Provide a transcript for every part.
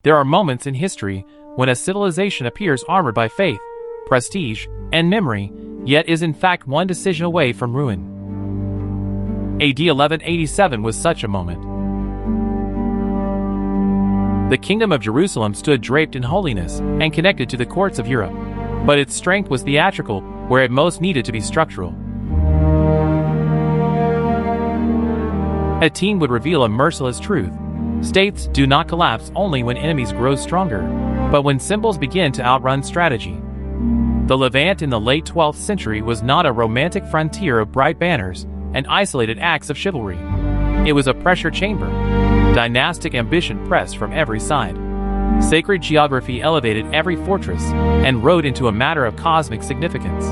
There are moments in history when a civilization appears armored by faith, prestige, and memory, yet is in fact one decision away from ruin. AD 1187 was such a moment. The Kingdom of Jerusalem stood draped in holiness and connected to the courts of Europe, but its strength was theatrical where it most needed to be structural. Hattin would reveal a merciless truth. States do not collapse only when enemies grow stronger, but when symbols begin to outrun strategy. The Levant in the late 12th century was not a romantic frontier of bright banners and isolated acts of chivalry. It was a pressure chamber. Dynastic ambition pressed from every side. Sacred geography elevated every fortress and rode into a matter of cosmic significance.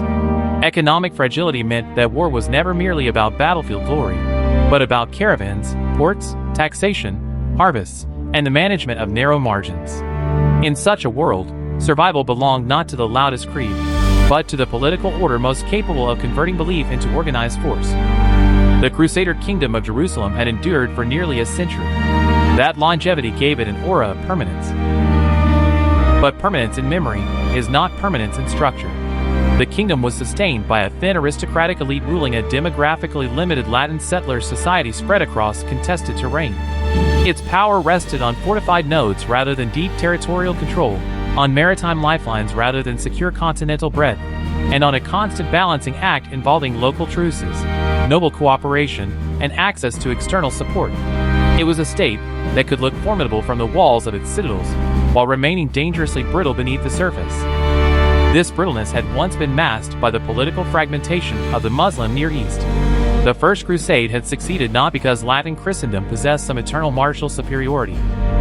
Economic fragility meant that war was never merely about battlefield glory, but about caravans, ports, taxation, harvests, and the management of narrow margins. In such a world, survival belonged not to the loudest creed, but to the political order most capable of converting belief into organized force. The Crusader Kingdom of Jerusalem had endured for nearly a century. That longevity gave it an aura of permanence. But permanence in memory is not permanence in structure. The kingdom was sustained by a thin aristocratic elite ruling a demographically limited Latin settler society spread across contested terrain. Its power rested on fortified nodes rather than deep territorial control, on maritime lifelines rather than secure continental breadth, and on a constant balancing act involving local truces, noble cooperation, and access to external support. It was a state that could look formidable from the walls of its citadels, while remaining dangerously brittle beneath the surface. This brittleness had once been masked by the political fragmentation of the Muslim Near East. The First Crusade had succeeded not because Latin Christendom possessed some eternal martial superiority,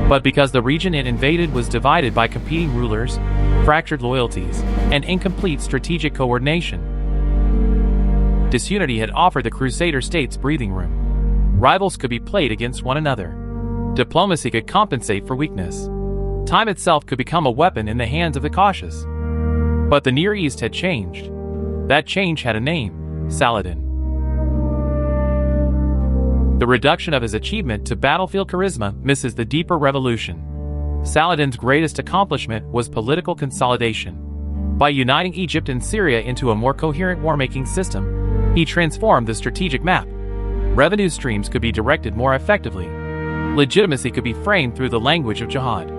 but because the region it invaded was divided by competing rulers, fractured loyalties, and incomplete strategic coordination. Disunity had offered the Crusader states breathing room. Rivals could be played against one another. Diplomacy could compensate for weakness. Time itself could become a weapon in the hands of the cautious. But the Near East had changed. That change had a name: Saladin. The reduction of his achievement to battlefield charisma misses the deeper revolution. Saladin's greatest accomplishment was political consolidation. By uniting Egypt and Syria into a more coherent war-making system, he transformed the strategic map. Revenue streams could be directed more effectively. Legitimacy could be framed through the language of jihad.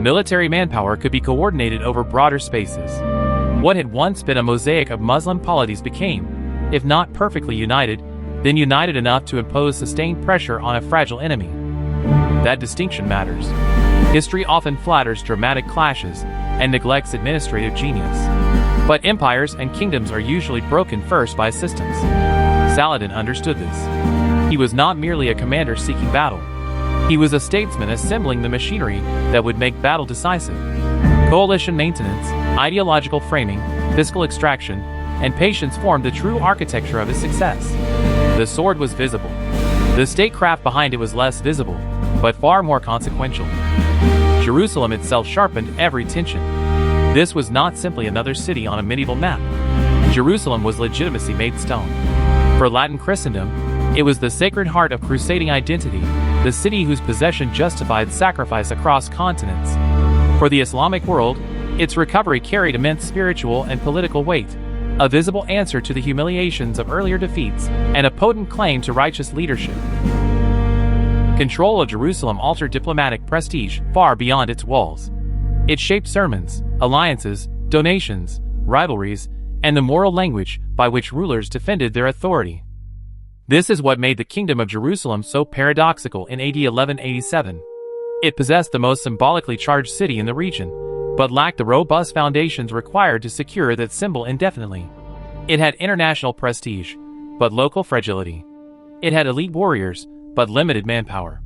Military manpower could be coordinated over broader spaces. What had once been a mosaic of Muslim polities became, if not perfectly united, then united enough to impose sustained pressure on a fragile enemy. That distinction matters. History often flatters dramatic clashes and neglects administrative genius. But empires and kingdoms are usually broken first by systems. Saladin understood this. He was not merely a commander seeking battle. He was a statesman assembling the machinery that would make battle decisive. Coalition maintenance, ideological framing, fiscal extraction, and patience formed the true architecture of his success. The sword was visible. The statecraft behind it was less visible, but far more consequential. Jerusalem itself sharpened every tension. This was not simply another city on a medieval map. Jerusalem was legitimacy made stone. For Latin Christendom, it was the sacred heart of crusading identity, the city whose possession justified sacrifice across continents. For the Islamic world, its recovery carried immense spiritual and political weight, a visible answer to the humiliations of earlier defeats, and a potent claim to righteous leadership. Control of Jerusalem altered diplomatic prestige far beyond its walls. It shaped sermons, alliances, donations, rivalries, and the moral language by which rulers defended their authority. This is what made the Kingdom of Jerusalem so paradoxical in AD 1187. It possessed the most symbolically charged city in the region, but lacked the robust foundations required to secure that symbol indefinitely. It had international prestige, but local fragility. It had elite warriors, but limited manpower.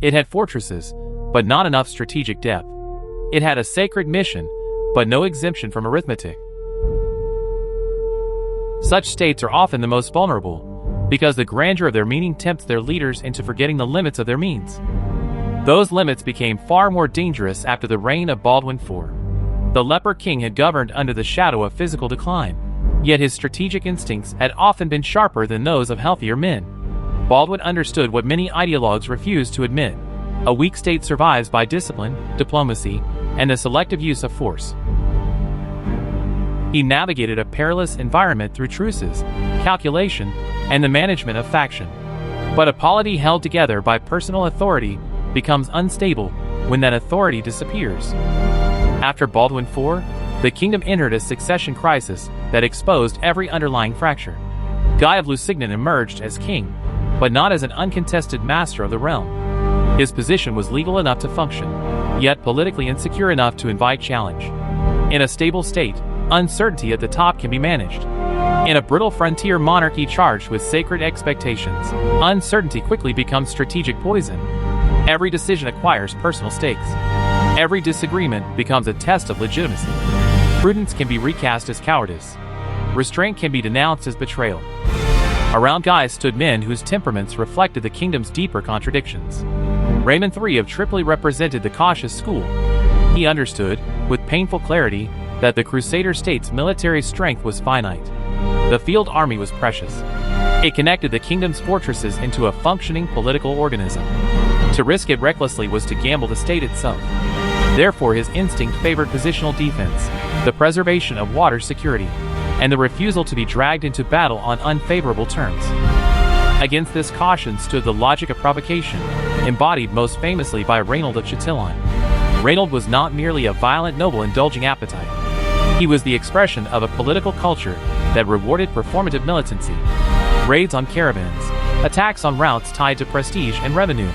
It had fortresses, but not enough strategic depth. It had a sacred mission, but no exemption from arithmetic. Such states are often the most vulnerable, because the grandeur of their meaning tempts their leaders into forgetting the limits of their means. Those limits became far more dangerous after the reign of Baldwin IV. The leper king had governed under the shadow of physical decline, yet his strategic instincts had often been sharper than those of healthier men. Baldwin understood what many ideologues refused to admit. A weak state survives by discipline, diplomacy, and the selective use of force. He navigated a perilous environment through truces, calculation, and the management of faction. But a polity held together by personal authority becomes unstable when that authority disappears. After Baldwin IV, the kingdom entered a succession crisis that exposed every underlying fracture. Guy of Lusignan emerged as king, but not as an uncontested master of the realm. His position was legal enough to function, yet politically insecure enough to invite challenge. In a stable state, uncertainty at the top can be managed. In a brittle frontier monarchy charged with sacred expectations, uncertainty quickly becomes strategic poison. Every decision acquires personal stakes. Every disagreement becomes a test of legitimacy. Prudence can be recast as cowardice. Restraint can be denounced as betrayal. Around Guy stood men whose temperaments reflected the kingdom's deeper contradictions. Raymond III of Tripoli represented the cautious school. He understood, with painful clarity, that the Crusader state's military strength was finite. The field army was precious. It connected the kingdom's fortresses into a functioning political organism. To risk it recklessly was to gamble the state itself. Therefore, his instinct favored positional defense, the preservation of water security, and the refusal to be dragged into battle on unfavorable terms. Against this caution stood the logic of provocation, embodied most famously by Raymond of Chatillon. Raymond was not merely a violent noble indulging appetite. He was the expression of a political culture that rewarded performative militancy. Raids on caravans, attacks on routes tied to prestige and revenue,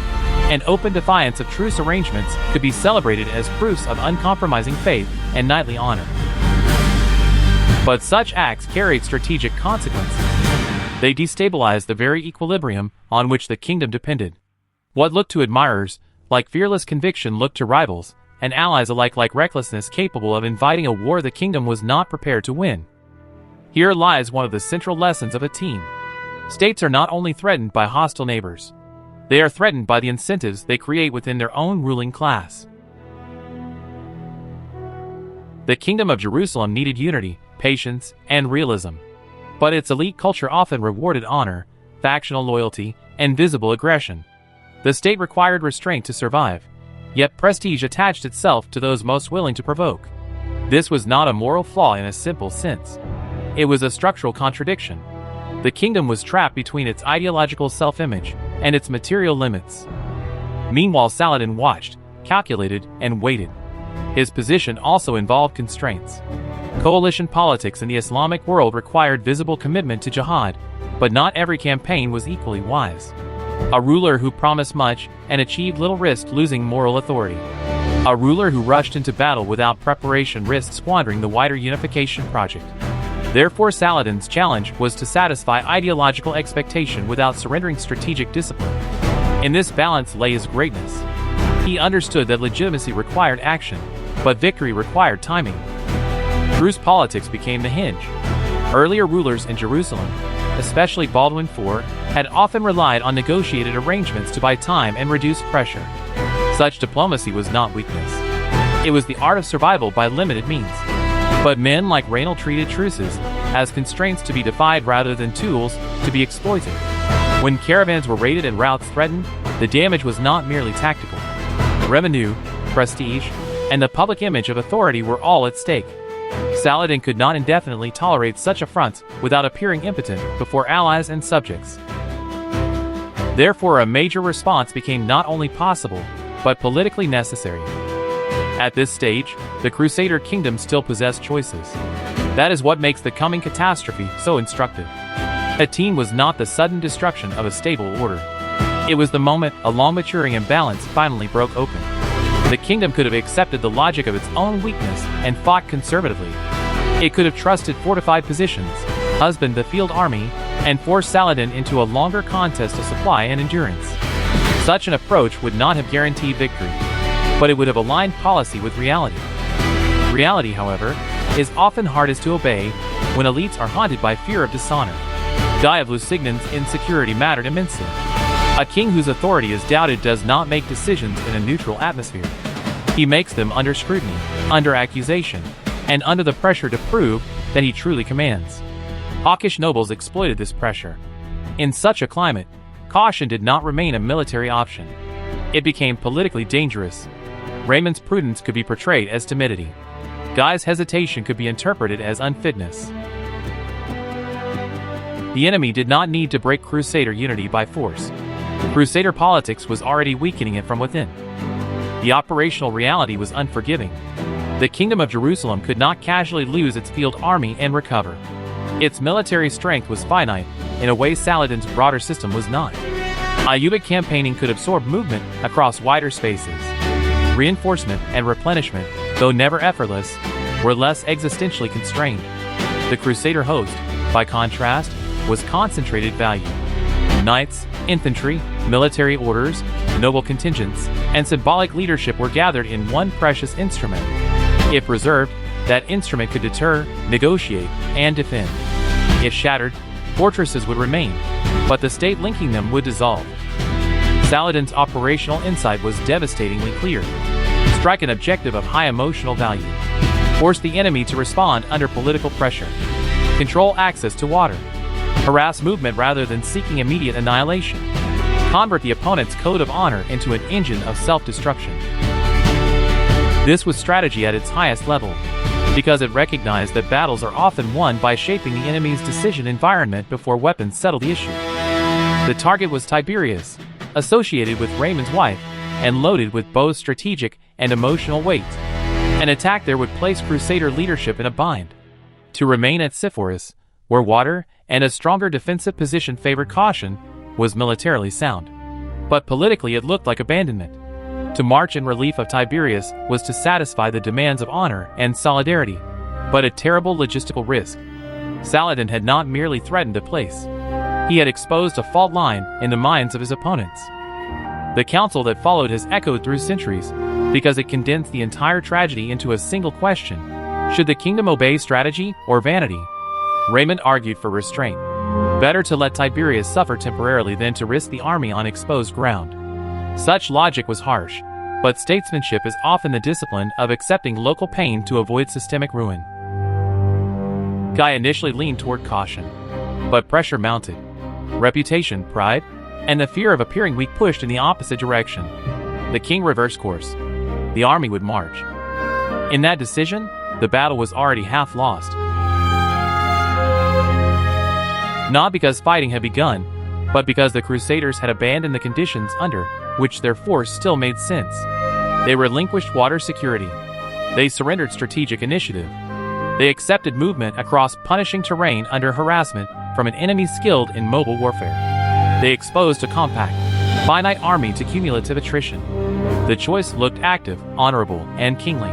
and open defiance of truce arrangements could be celebrated as proofs of uncompromising faith and knightly honor. But such acts carried strategic consequences. They destabilized the very equilibrium on which the kingdom depended. What looked to admirers like fearless conviction looked to rivals and allies alike like recklessness capable of inviting a war the kingdom was not prepared to win. Here lies one of the central lessons of a team. States are not only threatened by hostile neighbors. They are threatened by the incentives they create within their own ruling class. The Kingdom of Jerusalem needed unity, patience, and realism. But its elite culture often rewarded honor, factional loyalty, and visible aggression. The state required restraint to survive, yet prestige attached itself to those most willing to provoke. This was not a moral flaw in a simple sense. It was a structural contradiction. The kingdom was trapped between its ideological self-image and its material limits. Meanwhile, Saladin watched, calculated, and waited. His position also involved constraints. Coalition politics in the Islamic world required visible commitment to jihad, but not every campaign was equally wise. A ruler who promised much and achieved little risked losing moral authority. A ruler who rushed into battle without preparation risked squandering the wider unification project. Therefore, Saladin's challenge was to satisfy ideological expectation without surrendering strategic discipline. In this balance lay his greatness. He understood that legitimacy required action, but victory required timing. Truce politics became the hinge. Earlier rulers in Jerusalem, especially Baldwin IV, had often relied on negotiated arrangements to buy time and reduce pressure. Such diplomacy was not weakness. It was the art of survival by limited means. But men like Raynald treated truces as constraints to be defied rather than tools to be exploited. When caravans were raided and routes threatened, the damage was not merely tactical. Revenue, prestige, and the public image of authority were all at stake. Saladin could not indefinitely tolerate such affronts without appearing impotent before allies and subjects. Therefore, a major response became not only possible, but politically necessary. At this stage, the Crusader kingdom still possessed choices. That is what makes the coming catastrophe so instructive. Hattin was not the sudden destruction of a stable order. It was the moment a long-maturing imbalance finally broke open. The kingdom could have accepted the logic of its own weakness and fought conservatively. It could have trusted fortified positions, husbanded the field army, and forced Saladin into a longer contest of supply and endurance. Such an approach would not have guaranteed victory, but it would have aligned policy with reality. Reality, however, is often hardest to obey when elites are haunted by fear of dishonor. Guy of Lusignan's insecurity mattered immensely. A king whose authority is doubted does not make decisions in a neutral atmosphere. He makes them under scrutiny, under accusation, and under the pressure to prove that he truly commands. Hawkish nobles exploited this pressure. In such a climate, caution did not remain a military option. It became politically dangerous. Raymond's prudence could be portrayed as timidity. Guy's hesitation could be interpreted as unfitness. The enemy did not need to break Crusader unity by force. Crusader politics was already weakening it from within. The operational reality was unforgiving. The Kingdom of Jerusalem could not casually lose its field army and recover. Its military strength was finite, in a way Saladin's broader system was not. Ayyubid campaigning could absorb movement across wider spaces. Reinforcement and replenishment, though never effortless, were less existentially constrained. The Crusader host, by contrast, was concentrated value. Knights, infantry, military orders, noble contingents, and symbolic leadership were gathered in one precious instrument. If preserved, that instrument could deter, negotiate, and defend. If shattered, fortresses would remain, but the state linking them would dissolve. Saladin's operational insight was devastatingly clear. Strike an objective of high emotional value. Force the enemy to respond under political pressure. Control access to water. Harass movement rather than seeking immediate annihilation. Convert the opponent's code of honor into an engine of self-destruction. This was strategy at its highest level, because it recognized that battles are often won by shaping the enemy's decision environment before weapons settle the issue. The target was Tiberias, associated with Raymond's wife, and loaded with both strategic and emotional weight. An attack there would place Crusader leadership in a bind. To remain at Sypharis, where water and a stronger defensive position favored caution, was militarily sound. But politically it looked like abandonment. To march in relief of Tiberias was to satisfy the demands of honor and solidarity, but a terrible logistical risk. Saladin had not merely threatened a place. He had exposed a fault line in the minds of his opponents. The council that followed has echoed through centuries, because it condensed the entire tragedy into a single question: should the kingdom obey strategy or vanity? Raymond argued for restraint. Better to let Tiberias suffer temporarily than to risk the army on exposed ground. Such logic was harsh, but statesmanship is often the discipline of accepting local pain to avoid systemic ruin. Guy initially leaned toward caution, but pressure mounted. Reputation, pride, and the fear of appearing weak pushed in the opposite direction. The king reversed course. The army would march. In that decision, the battle was already half lost. Not because fighting had begun, but because the Crusaders had abandoned the conditions under which their force still made sense. They relinquished water security. They surrendered strategic initiative. They accepted movement across punishing terrain under harassment from an enemy skilled in mobile warfare. They exposed a compact, finite army to cumulative attrition. The choice looked active, honorable, and kingly.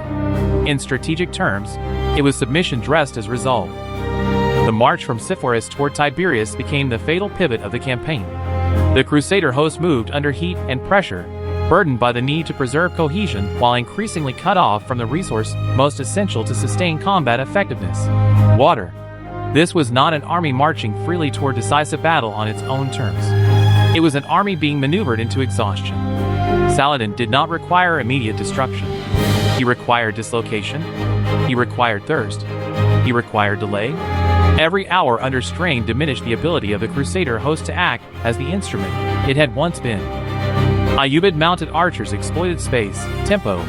In strategic terms, it was submission dressed as resolve. The march from Sypharis toward Tiberias became the fatal pivot of the campaign. The Crusader host moved under heat and pressure, burdened by the need to preserve cohesion while increasingly cut off from the resource most essential to sustain combat effectiveness: water. This was not an army marching freely toward decisive battle on its own terms. It was an army being maneuvered into exhaustion. Saladin did not require immediate destruction. He required dislocation. He required thirst. He required delay. Every hour under strain diminished the ability of the Crusader host to act as the instrument it had once been. Ayyubid mounted archers exploited space, tempo,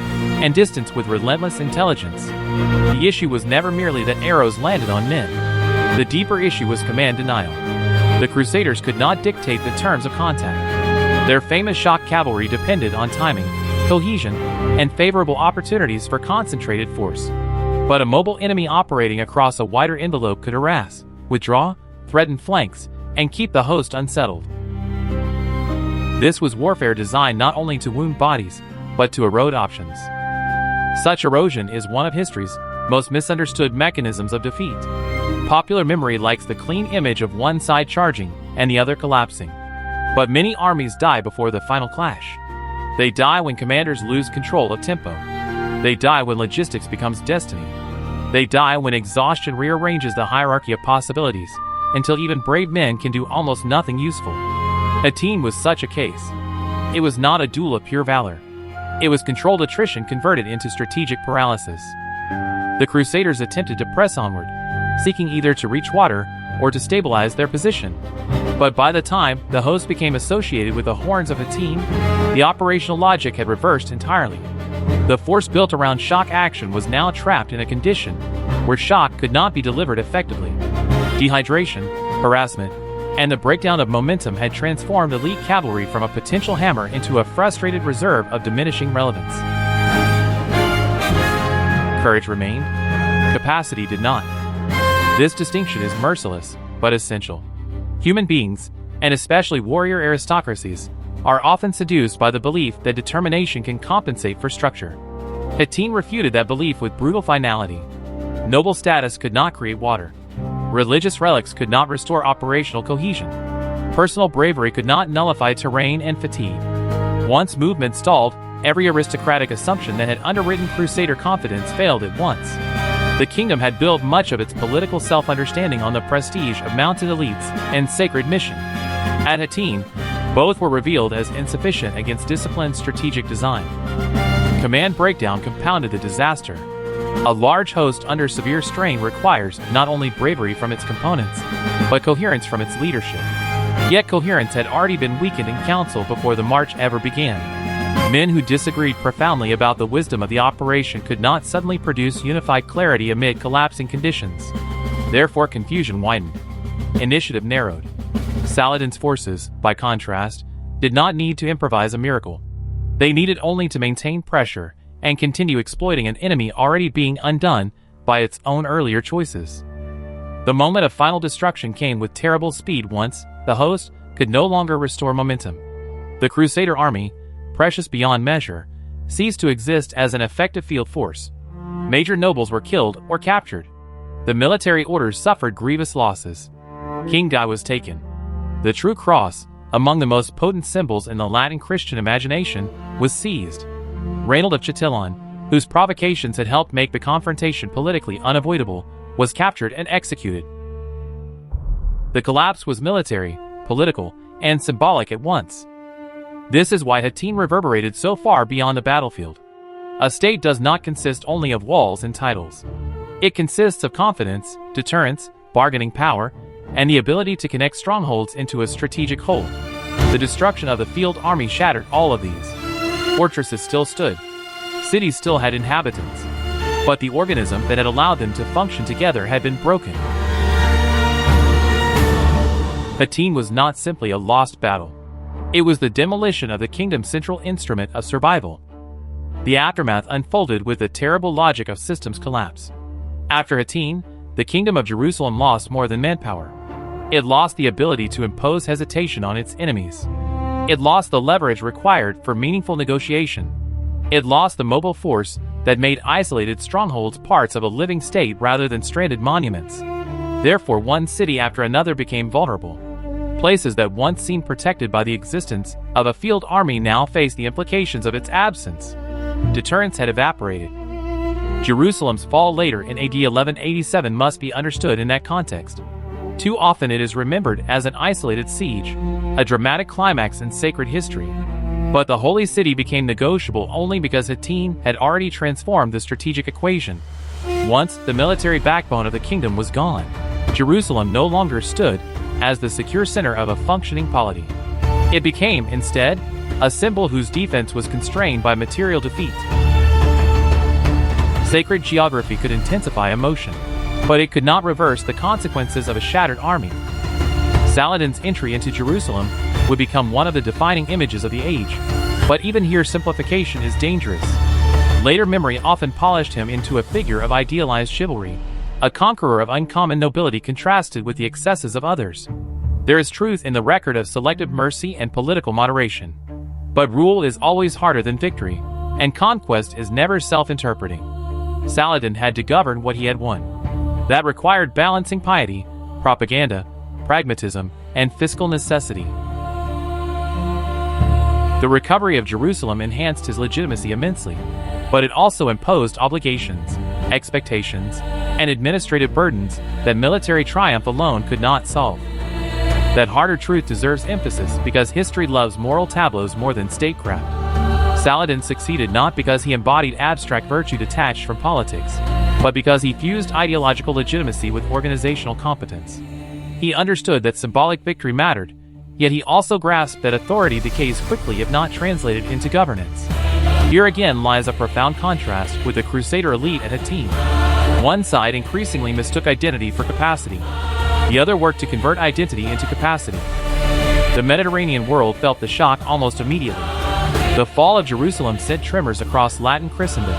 and distance with relentless intelligence. The issue was never merely that arrows landed on men. The deeper issue was command denial. The Crusaders could not dictate the terms of contact. Their famous shock cavalry depended on timing, cohesion, and favorable opportunities for concentrated force. But a mobile enemy operating across a wider envelope could harass, withdraw, threaten flanks, and keep the host unsettled. This was warfare designed not only to wound bodies, but to erode options. Such erosion is one of history's most misunderstood mechanisms of defeat. Popular memory likes the clean image of one side charging and the other collapsing. But many armies die before the final clash. They die when commanders lose control of tempo. They die when logistics becomes destiny. They die when exhaustion rearranges the hierarchy of possibilities, until even brave men can do almost nothing useful. Hattin was such a case. It was not a duel of pure valor. It was controlled attrition converted into strategic paralysis. The Crusaders attempted to press onward, seeking either to reach water or to stabilize their position. But by the time the host became associated with the horns of Hattin, the operational logic had reversed entirely. The force built around shock action was now trapped in a condition where shock could not be delivered effectively. Dehydration, harassment, and the breakdown of momentum had transformed elite cavalry from a potential hammer into a frustrated reserve of diminishing relevance. Courage remained, capacity did not. This distinction is merciless, but essential. Human beings, and especially warrior aristocracies, are often seduced by the belief that determination can compensate for structure. Hattin refuted that belief with brutal finality. Noble status could not create water. Religious relics could not restore operational cohesion. Personal bravery could not nullify terrain and fatigue. Once movement stalled, every aristocratic assumption that had underwritten Crusader confidence failed at once. The kingdom had built much of its political self-understanding on the prestige of mounted elites and sacred mission. At Hattin, both were revealed as insufficient against disciplined strategic design. Command breakdown compounded the disaster. A large host under severe strain requires not only bravery from its components, but coherence from its leadership. Yet coherence had already been weakened in council before the march ever began. Men who disagreed profoundly about the wisdom of the operation could not suddenly produce unified clarity amid collapsing conditions. Therefore confusion widened. Initiative narrowed. Saladin's forces, by contrast, did not need to improvise a miracle. They needed only to maintain pressure and continue exploiting an enemy already being undone by its own earlier choices. The moment of final destruction came with terrible speed once the host could no longer restore momentum. The Crusader army, precious beyond measure, ceased to exist as an effective field force. Major nobles were killed or captured. The military orders suffered grievous losses. King Guy was taken. The true cross, among the most potent symbols in the Latin Christian imagination, was seized. Raymond of Chatillon, whose provocations had helped make the confrontation politically unavoidable, was captured and executed. The collapse was military, political, and symbolic at once. This is why Hattin reverberated so far beyond the battlefield. A state does not consist only of walls and titles. It consists of confidence, deterrence, bargaining power, and the ability to connect strongholds into a strategic whole. The destruction of the field army shattered all of these. Fortresses still stood. Cities still had inhabitants. But the organism that had allowed them to function together had been broken. Hattin was not simply a lost battle. It was the demolition of the kingdom's central instrument of survival. The aftermath unfolded with the terrible logic of systems collapse. After Hattin, the kingdom of Jerusalem lost more than manpower. It lost the ability to impose hesitation on its enemies. It lost the leverage required for meaningful negotiation. It lost the mobile force that made isolated strongholds parts of a living state rather than stranded monuments. Therefore, one city after another became vulnerable. Places that once seemed protected by the existence of a field army now faced the implications of its absence. Deterrence had evaporated. Jerusalem's fall later in AD 1187 must be understood in that context. Too often it is remembered as an isolated siege, a dramatic climax in sacred history. But the holy city became negotiable only because Hattin had already transformed the strategic equation. Once the military backbone of the kingdom was gone, Jerusalem no longer stood as the secure center of a functioning polity. It became, instead, a symbol whose defense was constrained by material defeat. Sacred geography could intensify emotion, but it could not reverse the consequences of a shattered army. Saladin's entry into Jerusalem would become one of the defining images of the age, but even here simplification is dangerous. Later memory often polished him into a figure of idealized chivalry, a conqueror of uncommon nobility contrasted with the excesses of others. There is truth in the record of selective mercy and political moderation. But rule is always harder than victory, and conquest is never self-interpreting. Saladin had to govern what he had won. That required balancing piety, propaganda, pragmatism, and fiscal necessity. The recovery of Jerusalem enhanced his legitimacy immensely, but it also imposed obligations, expectations, and administrative burdens that military triumph alone could not solve. That harder truth deserves emphasis because history loves moral tableaus more than statecraft. Saladin succeeded not because he embodied abstract virtue detached from politics, but because he fused ideological legitimacy with organizational competence. He understood that symbolic victory mattered, yet he also grasped that authority decays quickly if not translated into governance. Here again lies a profound contrast with the Crusader elite at Hattin. One side increasingly mistook identity for capacity. The other worked to convert identity into capacity. The Mediterranean world felt the shock almost immediately. The fall of Jerusalem sent tremors across Latin Christendom,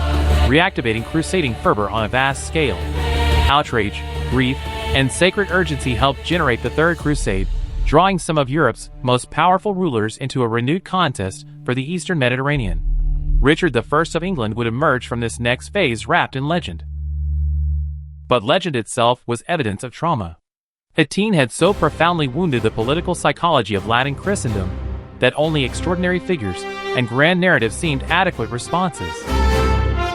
reactivating crusading fervor on a vast scale. Outrage, grief, and sacred urgency helped generate the Third Crusade, drawing some of Europe's most powerful rulers into a renewed contest for the Eastern Mediterranean. Richard I of England would emerge from this next phase wrapped in legend. But legend itself was evidence of trauma. Hattin had so profoundly wounded the political psychology of Latin Christendom that only extraordinary figures and grand narratives seemed adequate responses.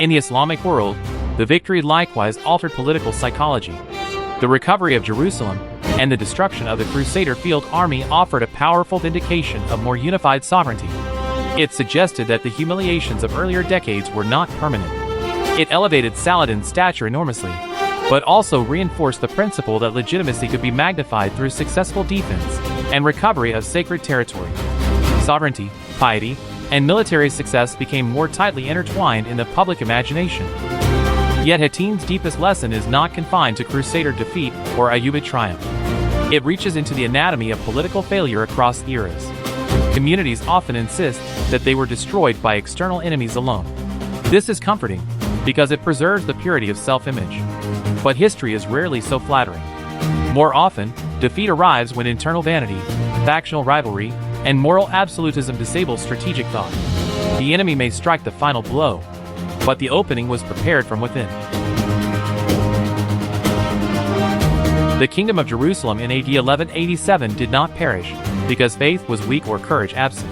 In the Islamic world, the victory likewise altered political psychology. The recovery of Jerusalem and the destruction of the Crusader field army offered a powerful vindication of more unified sovereignty. It suggested that the humiliations of earlier decades were not permanent. It elevated Saladin's stature enormously, but also reinforced the principle that legitimacy could be magnified through successful defense and recovery of sacred territory. Sovereignty, piety, and military success became more tightly intertwined in the public imagination. Yet Hattin's deepest lesson is not confined to Crusader defeat or Ayyubid triumph. It reaches into the anatomy of political failure across eras. Communities often insist that they were destroyed by external enemies alone. This is comforting, because it preserves the purity of self-image. But history is rarely so flattering. More often, defeat arrives when internal vanity, factional rivalry, and moral absolutism disable strategic thought. The enemy may strike the final blow, but the opening was prepared from within. The Kingdom of Jerusalem in AD 1187 did not perish because faith was weak or courage absent.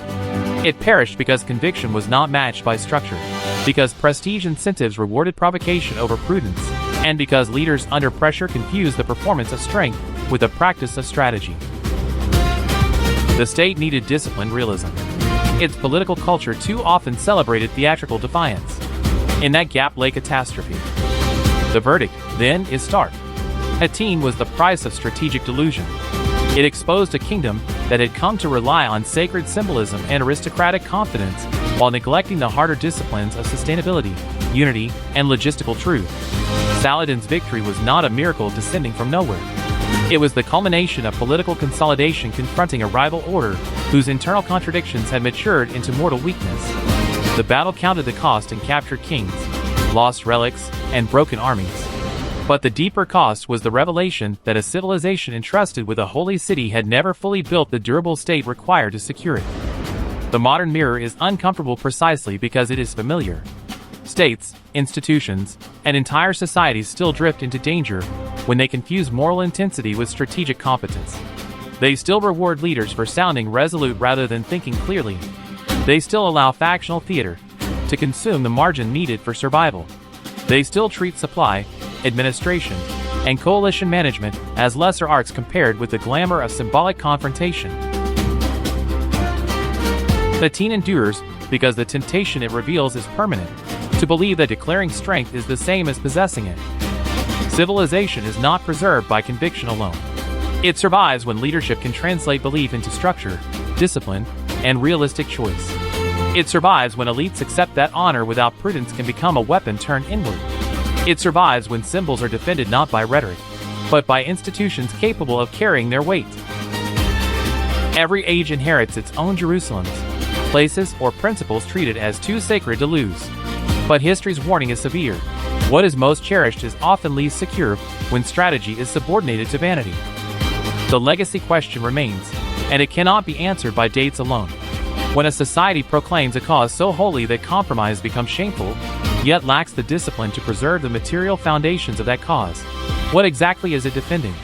It perished because conviction was not matched by structure, because prestige incentives rewarded provocation over prudence, and because leaders under pressure confused the performance of strength with the practice of strategy. The state needed disciplined realism. Its political culture too often celebrated theatrical defiance. In that gap lay catastrophe. The verdict, then, is stark. Hattin was the price of strategic delusion. It exposed a kingdom that had come to rely on sacred symbolism and aristocratic confidence while neglecting the harder disciplines of sustainability, unity, and logistical truth. Saladin's victory was not a miracle descending from nowhere. It was the culmination of political consolidation confronting a rival order whose internal contradictions had matured into mortal weakness. The battle counted the cost in captured kings, lost relics, and broken armies. But the deeper cost was the revelation that a civilization entrusted with a holy city had never fully built the durable state required to secure it. The modern mirror is uncomfortable precisely because it is familiar. States, institutions, and entire societies still drift into danger when they confuse moral intensity with strategic competence. They still reward leaders for sounding resolute rather than thinking clearly. They still allow factional theater to consume the margin needed for survival. They still treat supply, administration, and coalition management as lesser arts compared with the glamour of symbolic confrontation. Hattin endures because the temptation it reveals is permanent, to believe that declaring strength is the same as possessing it. Civilization is not preserved by conviction alone. It survives when leadership can translate belief into structure, discipline, and realistic choice. It survives when elites accept that honor without prudence can become a weapon turned inward. It survives when symbols are defended not by rhetoric, but by institutions capable of carrying their weight. Every age inherits its own Jerusalems, places or principles treated as too sacred to lose. But history's warning is severe. What is most cherished is often least secure when strategy is subordinated to vanity. The legacy question remains, and it cannot be answered by dates alone. When a society proclaims a cause so holy that compromise becomes shameful, yet lacks the discipline to preserve the material foundations of that cause, what exactly is it defending?